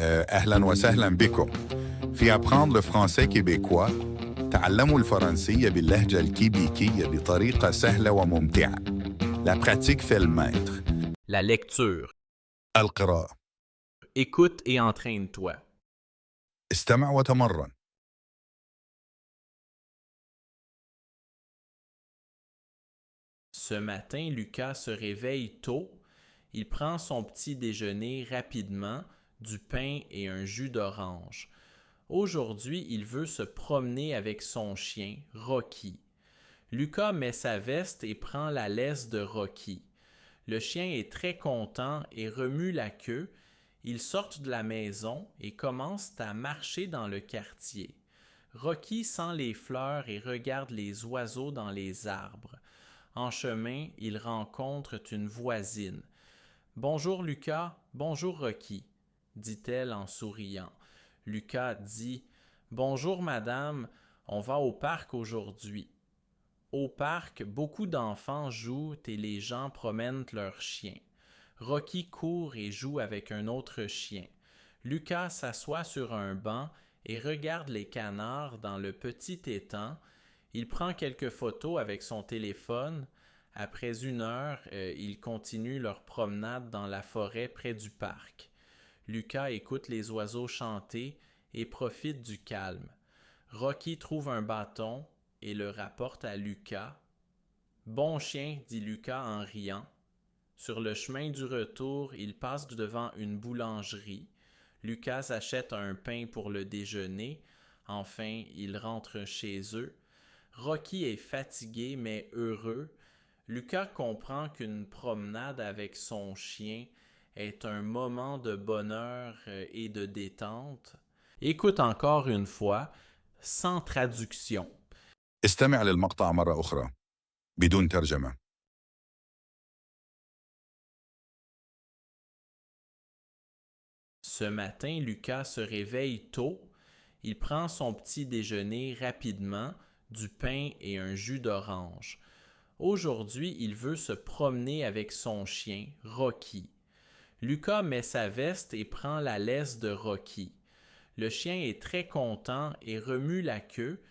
أهلا وسهلا بكم. في apprendre le français québécois تعلموا الفرنسية باللهجة الكيبيكية بطريقة سهلة وممتعة. La pratique fait le maître. La lecture. القراءة. Écoute et entraîne-toi. استمع وتمرن. Ce matin, Lucas se réveille tôt. Il prend son petit déjeuner rapidement, du pain et un jus d'orange. Aujourd'hui, il veut se promener avec son chien, Rocky. Lucas met sa veste et prend la laisse de Rocky. Le chien est très content et remue la queue. Ils sortent de la maison et commencent à marcher dans le quartier. Rocky sent les fleurs et regarde les oiseaux dans les arbres. En chemin, ils rencontrent une voisine. « Bonjour Lucas, bonjour Rocky », dit-elle en souriant. Lucas dit « Bonjour madame, on va au parc aujourd'hui. » Au parc, beaucoup d'enfants jouent et les gens promènent leurs chiens. Rocky court et joue avec un autre chien. Lucas s'assoit sur un banc et regarde les canards dans le petit étang. Il prend quelques photos avec son téléphone. Après 1 heure, ils continuent leur promenade dans la forêt près du parc. Lucas écoute les oiseaux chanter et profite du calme. Rocky trouve un bâton et le rapporte à Lucas. « Bon chien, dit Lucas en riant. » Sur le chemin du retour, il passe devant une boulangerie. Lucas achète un pain pour le déjeuner. Enfin, ils rentrent chez eux. Rocky est fatigué mais heureux. Lucas comprend qu'une promenade avec son chien est un moment de bonheur et de détente. Écoute encore une fois, sans traduction. استمع للمقطع مرة أخرى بدون ترجمة. Ce matin, Lucas se réveille tôt. Il prend son petit déjeuner rapidement, du pain et un jus d'orange. Aujourd'hui, il veut se promener avec son chien, Rocky. Lucas met sa veste et prend la laisse de Rocky. Le chien est très content et remue la queue.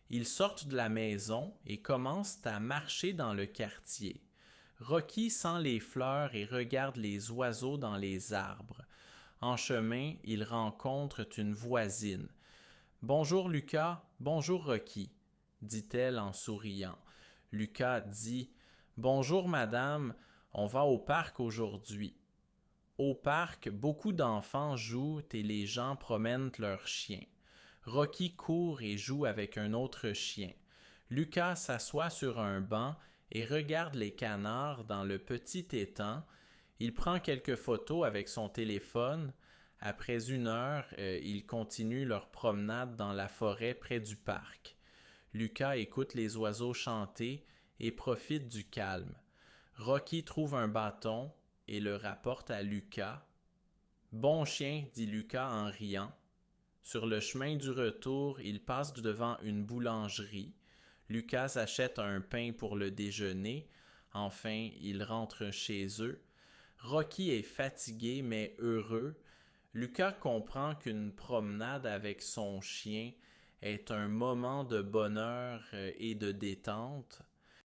Ils sortent de la maison et commencent à marcher dans le quartier. Rocky sent les fleurs et regarde les oiseaux dans les arbres. En chemin, ils rencontrent une voisine. « Bonjour Lucas, bonjour Rocky, » dit-elle en souriant. Lucas dit « Bonjour madame, on va au parc aujourd'hui. » Au parc, beaucoup d'enfants jouent et les gens promènent leurs chiens. Rocky court et joue avec un autre chien. Lucas s'assoit sur un banc et regarde les canards dans le petit étang. Il prend quelques photos avec son téléphone. Après 1 heure, ils continuent leur promenade dans la forêt près du parc. Lucas écoute les oiseaux chanter et profite du calme. Rocky trouve un bâton et le rapporte à Lucas. « Bon chien, dit Lucas en riant. » Sur le chemin du retour, il passe devant une boulangerie. Lucas achète un pain pour le déjeuner. Enfin, ils rentrent chez eux. Rocky est fatigué mais heureux. Lucas comprend qu'une promenade avec son chien est un moment de bonheur et de détente.